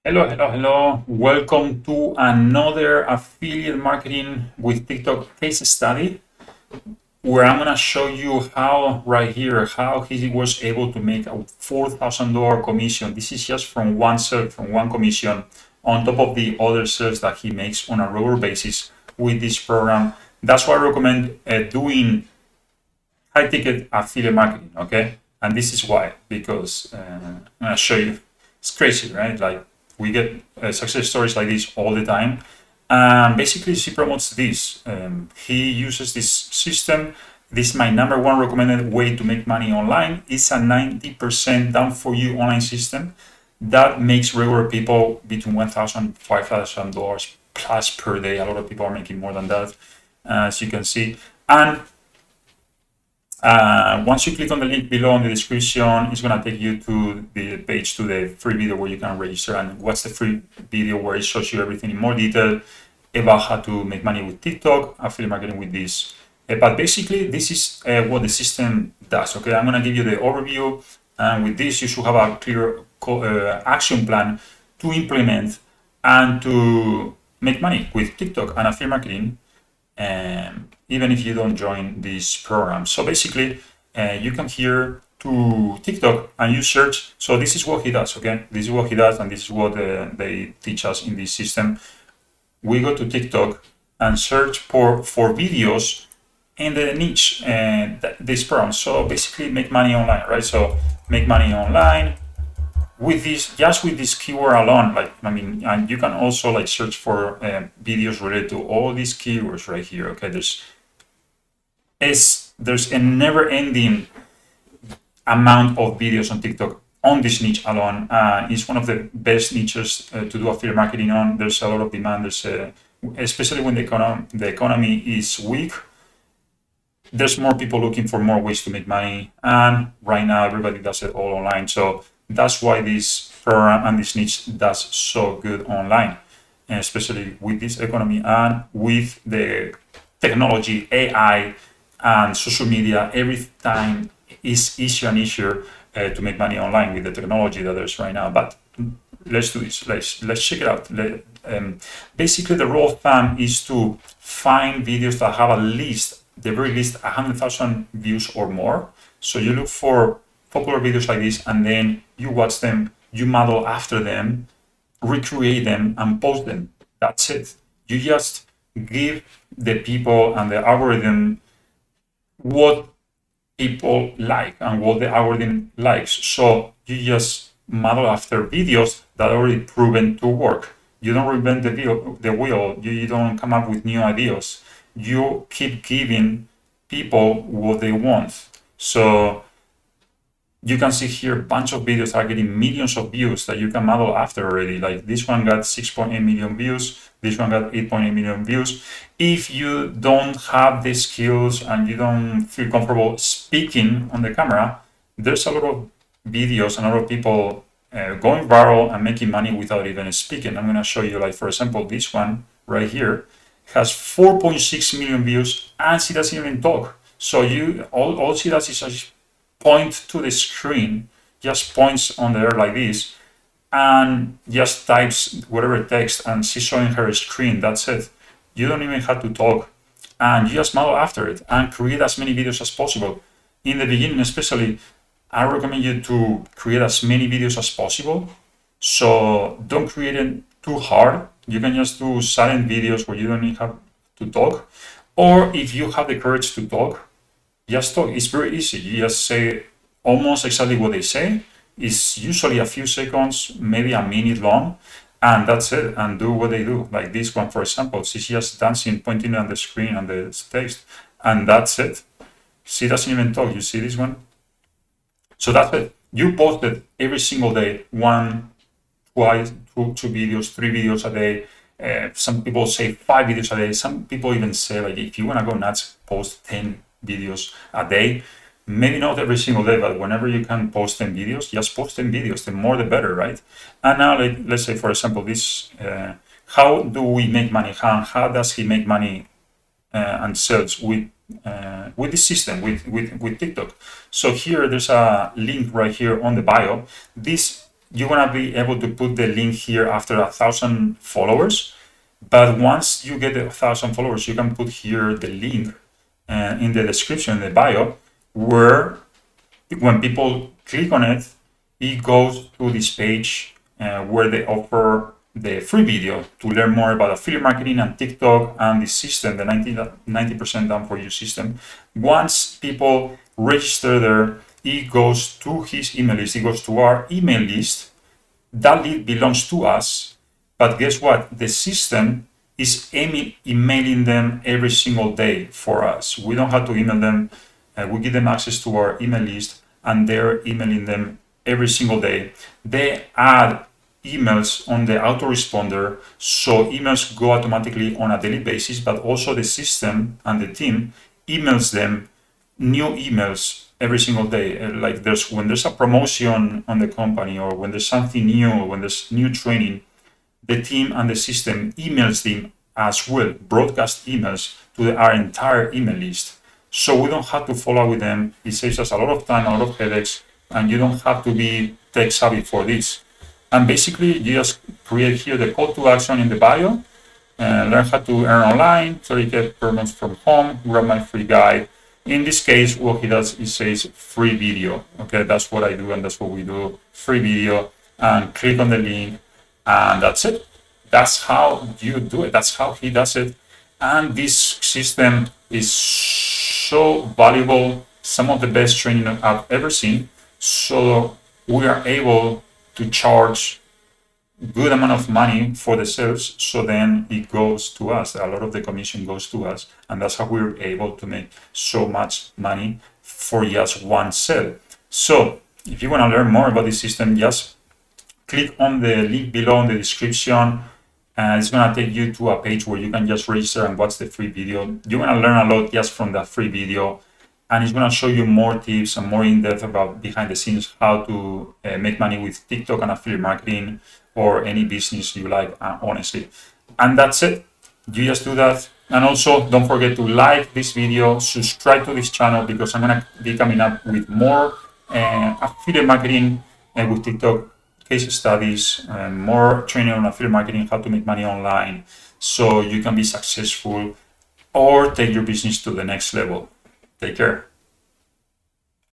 Hello. Welcome to another affiliate marketing with TikTok case study where I'm gonna show you how right here how he was able to make a $4,000 commission. This is just from one sale, from one commission, on top of the other sales that he makes on a regular basis with this program. That's why I recommend doing high ticket affiliate marketing. Okay, and this is why, because I'm gonna show you. It's crazy, right? Like we get success stories like this all the time. Basically, she promotes this. He uses this system. This is my number one recommended way to make money online. It's a 90% done for you online system that makes regular people between $1,000 $5,000 plus per day. A lot of people are making more than that, as you can see. And once you click on the link below in the description, it's going to take you to the page to the free video where you can register and watch the free video where it shows you everything in more detail about how to make money with TikTok, affiliate marketing with this. But basically, this is what the system does. Okay, I'm going to give you the overview, and with this, you should have a clear action plan to implement and to make money with TikTok and affiliate marketing, even if you don't join this program. So basically, you come here to TikTok and you search. So this is what he does, okay? This is what he does, and this is what they teach us in this system. We go to TikTok and search for videos in the niche and this program. So basically, make money online, right? So make money online with this, just with this keyword alone. Like, I mean, and you can also like search for videos related to all these keywords right here. Okay, there's a never-ending amount of videos on TikTok on this niche alone. It's one of the best niches to do affiliate marketing on. There's a lot of demand. There's especially when the economy is weak. There's more people looking for more ways to make money, and right now everybody does it all online. So that's why this program and this niche does so good online, and especially with this economy and with the technology, AI, and social media. Every time is easier and easier to make money online with the technology that there's right now. But let's do this. Let's check it out. Basically, the rule of thumb is to find videos that have at least, the very least, 100,000 views or more. So you look for popular videos like this, and then you watch them, you model after them, recreate them, and post them. That's it. You just give the people and the algorithm what people like and what the algorithm likes. So you just model after videos that are already proven to work. You don't reinvent the wheel. You don't come up with new ideas. You keep giving people what they want. So you can see here a bunch of videos are getting millions of views that you can model after already. Like this one got 6.8 million views. This one got 8.8 million views. If you don't have the skills and you don't feel comfortable speaking on the camera, there's a lot of videos and a lot of people going viral and making money without even speaking. I'm going to show you, like, for example, this one right here has 4.6 million views and she doesn't even talk. So all she does is just point to the screen, just points on there like this, and just types whatever text, and she's showing her screen. That's it. You don't even have to talk, and you just model after it and create as many videos as possible. In the beginning, especially, I recommend you to create as many videos as possible. So don't create it too hard. You can just do silent videos where you don't even have to talk. Or if you have the courage to talk, just talk. It's very easy. You just say almost exactly what they say. It's usually a few seconds, maybe a minute long, and that's it. And do what they do. Like this one, for example, she's just dancing, pointing on the screen on the text, and that's it. She doesn't even talk. You see this one? So that's it. You post it every single day, one, twice, two videos, 3 videos a day. Some people say 5 videos a day. Some people even say, like, if you want to go nuts, post 10 videos a day. Maybe not every single day, but whenever you can post 10 videos, just post 10 videos. The more the better, right? And now, like, let's say, for example, this, how do we make money? How does he make money and sales with this system, with TikTok? So here, there's a link right here on the bio. This you're gonna be able to put the link here after 1,000 followers. But once you get 1,000 followers, you can put here the link in the description, the bio, where when people click on it, it goes to this page where they offer the free video to learn more about affiliate marketing and TikTok and the system, the 90% done for you system. Once people register there, it goes to his email list, it goes to our email list. That lead belongs to us, but guess what? The system is emailing them every single day for us. We don't have to email them. We give them access to our email list, and they're emailing them every single day. They add emails on the autoresponder, so emails go automatically on a daily basis, but also the system and the team emails them new emails every single day. Like when there's a promotion on the company, or when there's something new, when there's new training, the team and the system emails them as well, broadcast emails to our entire email list. So we don't have to follow with them. It saves us a lot of time, a lot of headaches, and you don't have to be tech savvy for this. And basically, you just create here the call to action in the bio, learn how to earn online, 30K per month from home, grab my free guide. In this case, what he does is says free video. Okay, that's what I do, and that's what we do. Free video, and click on the link, and that's it. That's how you do it. That's how he does it. And this system is so valuable, some of the best training I've ever seen. So we are able to charge good amount of money for the sales, so then it goes to us. A lot of the commission goes to us, and that's how we're able to make so much money for just one sale. So if you want to learn more about this system, just click on the link below in the description, and it's going to take you to a page where you can just register and watch the free video. You're going to learn a lot just from that free video, and it's going to show you more tips and more in-depth about behind the scenes, how to make money with TikTok and affiliate marketing, or any business you like, honestly. And that's it. You just do that. And also, don't forget to like this video, subscribe to this channel, because I'm going to be coming up with more affiliate marketing with TikTok case studies, and more training on affiliate marketing, how to make money online, so you can be successful or take your business to the next level. Take care.